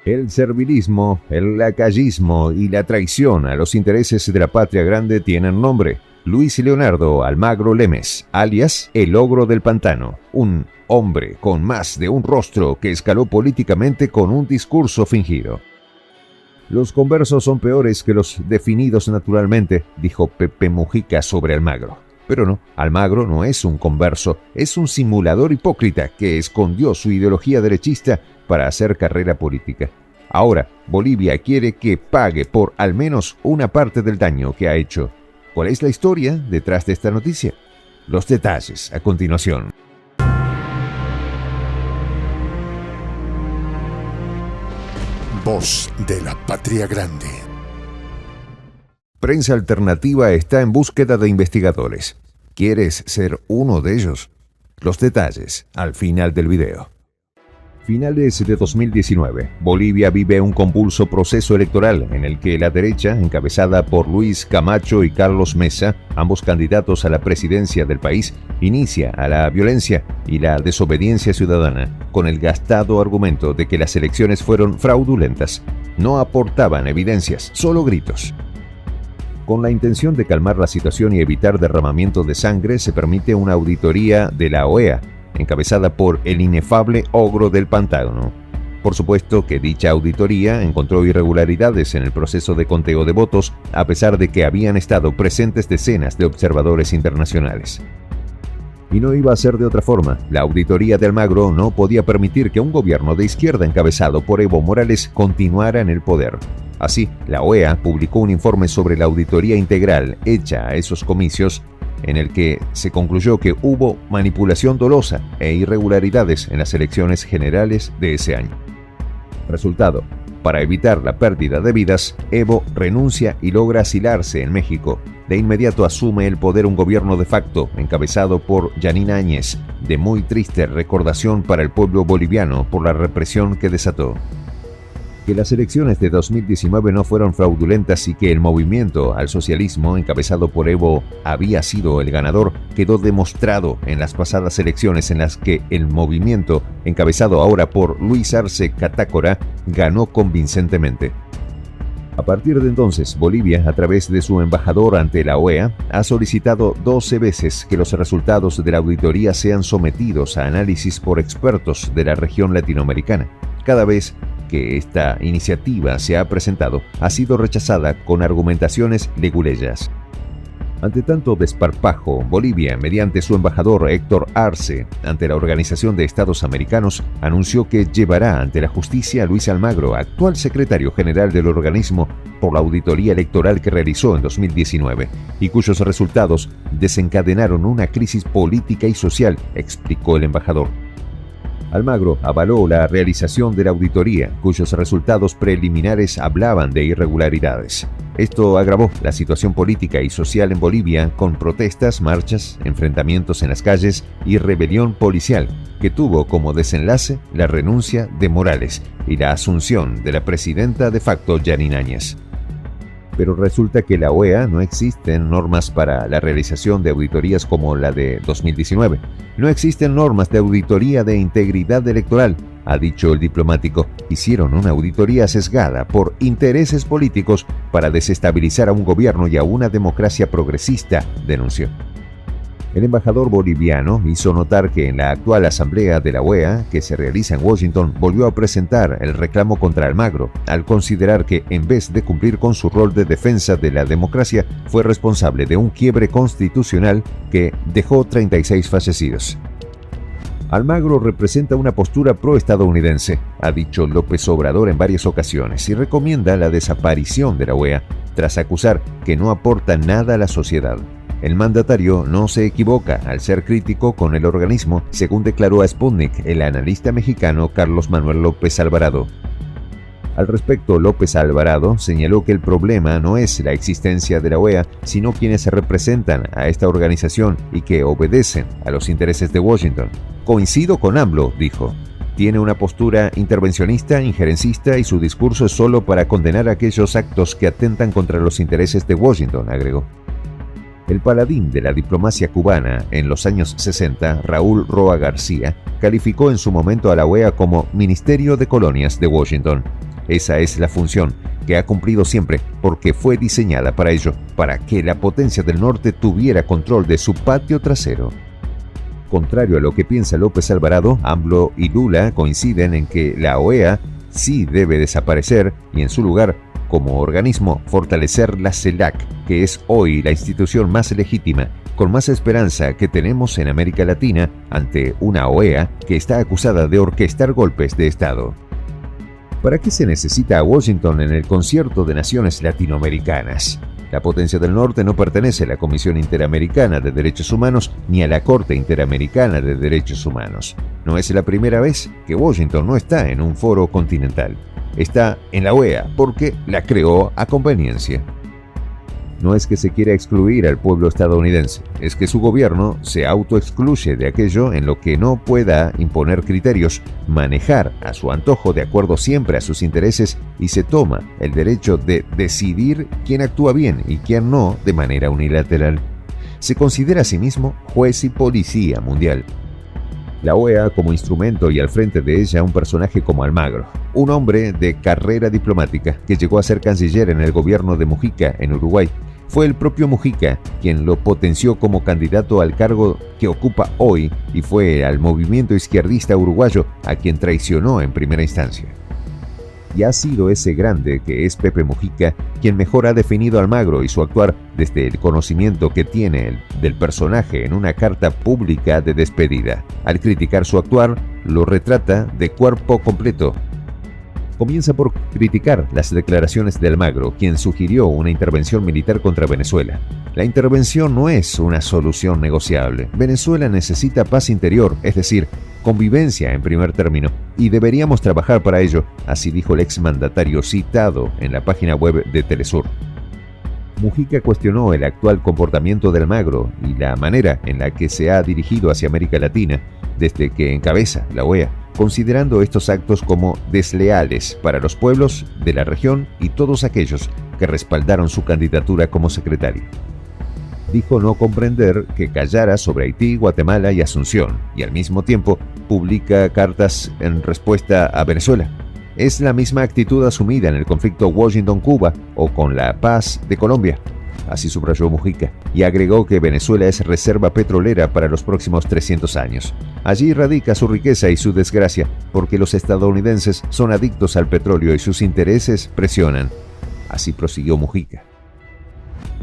El servilismo, el lacayismo y la traición a los intereses de la patria grande tienen nombre. Luis Leonardo Almagro Lemes, alias El Ogro del Pantano, un hombre con más de un rostro que escaló políticamente con un discurso fingido. Los conversos son peores que los definidos naturalmente, dijo Pepe Mujica sobre Almagro. Pero no, Almagro no es un converso, es un simulador hipócrita que escondió su ideología derechista para hacer carrera política. Ahora, Bolivia quiere que pague por al menos una parte del daño que ha hecho. ¿Cuál es la historia detrás de esta noticia? Los detalles a continuación. Voz de la Patria Grande. Prensa Alternativa está en búsqueda de investigadores. ¿Quieres ser uno de ellos? Los detalles al final del video. Finales de 2019, Bolivia vive un convulso proceso electoral en el que la derecha, encabezada por Luis Camacho y Carlos Mesa, ambos candidatos a la presidencia del país, inicia a la violencia y la desobediencia ciudadana, con el gastado argumento de que las elecciones fueron fraudulentas. No aportaban evidencias, solo gritos. Con la intención de calmar la situación y evitar derramamiento de sangre, se permite una auditoría de la OEA, encabezada por el inefable Ogro del Pantano. Por supuesto que dicha auditoría encontró irregularidades en el proceso de conteo de votos, a pesar de que habían estado presentes decenas de observadores internacionales. Y no iba a ser de otra forma. La auditoría de Almagro no podía permitir que un gobierno de izquierda encabezado por Evo Morales continuara en el poder. Así, la OEA publicó un informe sobre la auditoría integral hecha a esos comicios, en el que se concluyó que hubo manipulación dolosa e irregularidades en las elecciones generales de ese año. Resultado: para evitar la pérdida de vidas, Evo renuncia y logra asilarse en México. De inmediato asume el poder un gobierno de facto encabezado por Yanina Áñez, de muy triste recordación para el pueblo boliviano por la represión que desató. Que las elecciones de 2019 no fueron fraudulentas y que el movimiento al socialismo encabezado por Evo había sido el ganador quedó demostrado en las pasadas elecciones en las que el movimiento encabezado ahora por Luis Arce Catacora ganó convincentemente. A partir de entonces, Bolivia, a través de su embajador ante la OEA, ha solicitado 12 veces que los resultados de la auditoría sean sometidos a análisis por expertos de la región latinoamericana. Cada vez que esta iniciativa se ha presentado, ha sido rechazada con argumentaciones leguleyas. Ante tanto desparpajo, Bolivia, mediante su embajador Héctor Arce, ante la Organización de Estados Americanos, anunció que llevará ante la justicia a Luis Almagro, actual secretario general del organismo, por la auditoría electoral que realizó en 2019, y cuyos resultados desencadenaron una crisis política y social, explicó el embajador. Almagro avaló la realización de la auditoría, cuyos resultados preliminares hablaban de irregularidades. Esto agravó la situación política y social en Bolivia, con protestas, marchas, enfrentamientos en las calles y rebelión policial, que tuvo como desenlace la renuncia de Morales y la asunción de la presidenta de facto Yanina Áñez. Pero resulta que la OEA no existen normas para la realización de auditorías como la de 2019. No existen normas de auditoría de integridad electoral, ha dicho el diplomático. Hicieron una auditoría sesgada por intereses políticos para desestabilizar a un gobierno y a una democracia progresista, denunció. El embajador boliviano hizo notar que en la actual asamblea de la OEA, que se realiza en Washington, volvió a presentar el reclamo contra Almagro, al considerar que, en vez de cumplir con su rol de defensa de la democracia, fue responsable de un quiebre constitucional que dejó 36 fallecidos. Almagro representa una postura pro-estadounidense, ha dicho López Obrador en varias ocasiones, y recomienda la desaparición de la OEA, tras acusar que no aporta nada a la sociedad. El mandatario no se equivoca al ser crítico con el organismo, según declaró a Sputnik el analista mexicano Carlos Manuel López Alvarado. Al respecto, López Alvarado señaló que el problema no es la existencia de la OEA, sino quienes representan a esta organización y que obedecen a los intereses de Washington. Coincido con AMLO, dijo. Tiene una postura intervencionista, injerencista y su discurso es solo para condenar aquellos actos que atentan contra los intereses de Washington, agregó. El paladín de la diplomacia cubana en los años 60, Raúl Roa García, calificó en su momento a la OEA como Ministerio de Colonias de Washington. Esa es la función que ha cumplido siempre porque fue diseñada para ello, para que la potencia del norte tuviera control de su patio trasero. Contrario a lo que piensa López Alvarado, AMLO y Lula coinciden en que la OEA sí debe desaparecer y en su lugar, como organismo, fortalecer la CELAC, que es hoy la institución más legítima, con más esperanza que tenemos en América Latina ante una OEA que está acusada de orquestar golpes de Estado. ¿Para qué se necesita a Washington en el concierto de naciones latinoamericanas? La potencia del norte no pertenece a la Comisión Interamericana de Derechos Humanos ni a la Corte Interamericana de Derechos Humanos. No es la primera vez que Washington no está en un foro continental. Está en la OEA porque la creó a conveniencia. No es que se quiera excluir al pueblo estadounidense, es que su gobierno se autoexcluye de aquello en lo que no pueda imponer criterios, manejar a su antojo de acuerdo siempre a sus intereses y se toma el derecho de decidir quién actúa bien y quién no de manera unilateral. Se considera a sí mismo juez y policía mundial. La OEA como instrumento y al frente de ella un personaje como Almagro, un hombre de carrera diplomática que llegó a ser canciller en el gobierno de Mujica en Uruguay. Fue el propio Mujica quien lo potenció como candidato al cargo que ocupa hoy y fue al movimiento izquierdista uruguayo a quien traicionó en primera instancia. Y ha sido ese grande que es Pepe Mujica quien mejor ha definido a Almagro y su actuar desde el conocimiento que tiene del personaje en una carta pública de despedida. Al criticar su actuar, lo retrata de cuerpo completo. Comienza por criticar las declaraciones de Almagro, quien sugirió una intervención militar contra Venezuela. La intervención no es una solución negociable. Venezuela necesita paz interior, es decir, convivencia en primer término, y deberíamos trabajar para ello, así dijo el exmandatario citado en la página web de Telesur. Mujica cuestionó el actual comportamiento de Almagro y la manera en la que se ha dirigido hacia América Latina desde que encabeza la OEA, considerando estos actos como desleales para los pueblos de la región y todos aquellos que respaldaron su candidatura como secretario. Dijo no comprender que callara sobre Haití, Guatemala y Asunción, y al mismo tiempo publica cartas en respuesta a Venezuela. Es la misma actitud asumida en el conflicto Washington-Cuba o con la paz de Colombia, así subrayó Mujica, y agregó que Venezuela es reserva petrolera para los próximos 300 años. Allí radica su riqueza y su desgracia, porque los estadounidenses son adictos al petróleo y sus intereses presionan. Así prosiguió Mujica.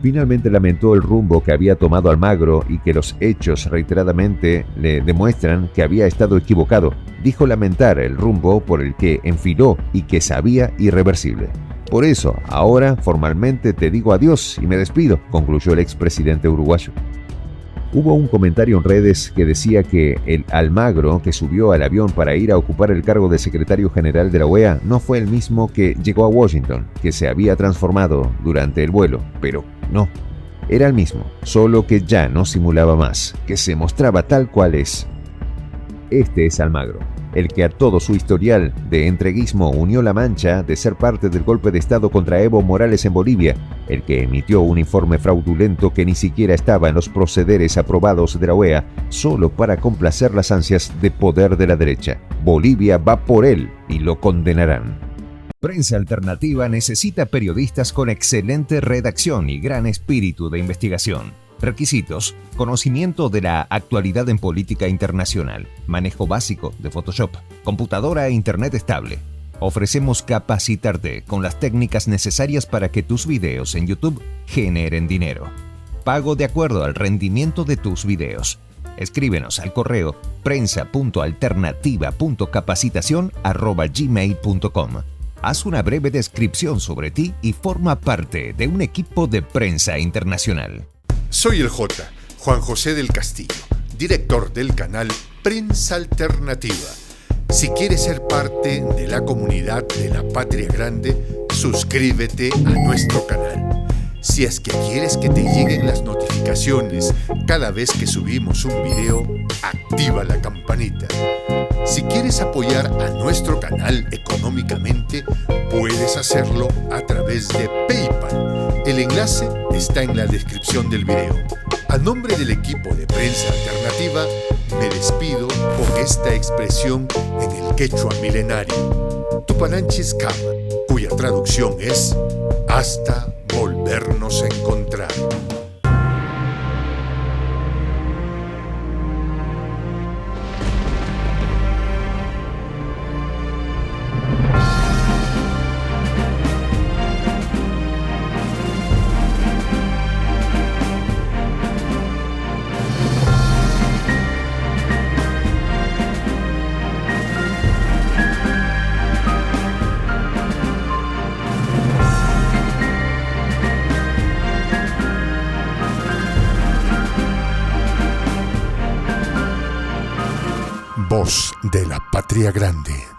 Finalmente lamentó el rumbo que había tomado Almagro y que los hechos reiteradamente le demuestran que había estado equivocado. Dijo lamentar el rumbo por el que enfiló y que sabía irreversible. Por eso, ahora formalmente te digo adiós y me despido, concluyó el expresidente uruguayo. Hubo un comentario en redes que decía que el Almagro que subió al avión para ir a ocupar el cargo de secretario general de la OEA no fue el mismo que llegó a Washington, que se había transformado durante el vuelo, pero no. Era el mismo, solo que ya no simulaba más, que se mostraba tal cual es. Este es Almagro, el que a todo su historial de entreguismo unió la mancha de ser parte del golpe de Estado contra Evo Morales en Bolivia, el que emitió un informe fraudulento que ni siquiera estaba en los procederes aprobados de la OEA, solo para complacer las ansias de poder de la derecha. Bolivia va por él y lo condenarán. Prensa Alternativa necesita periodistas con excelente redacción y gran espíritu de investigación. Requisitos: conocimiento de la actualidad en política internacional, manejo básico de Photoshop, computadora e internet estable. Ofrecemos capacitarte con las técnicas necesarias para que tus videos en YouTube generen dinero. Pago de acuerdo al rendimiento de tus videos. Escríbenos al correo prensa.alternativa.capacitacion@gmail.com. Haz una breve descripción sobre ti y forma parte de un equipo de prensa internacional. Soy el Juan José del Castillo, director del canal Prensa Alternativa. Si quieres ser parte de la comunidad de la Patria Grande, suscríbete a nuestro canal. Si es que quieres que te lleguen las notificaciones cada vez que subimos un video, activa la campanita. Si quieres apoyar a nuestro canal económicamente, puedes hacerlo a través de PayPal. El enlace está en la descripción del video. A nombre del equipo de Prensa Alternativa, me despido con esta expresión en el quechua milenario. Tupananchis Kama. cuya traducción es hasta volvernos a encontrar. Voz de la Patria Grande.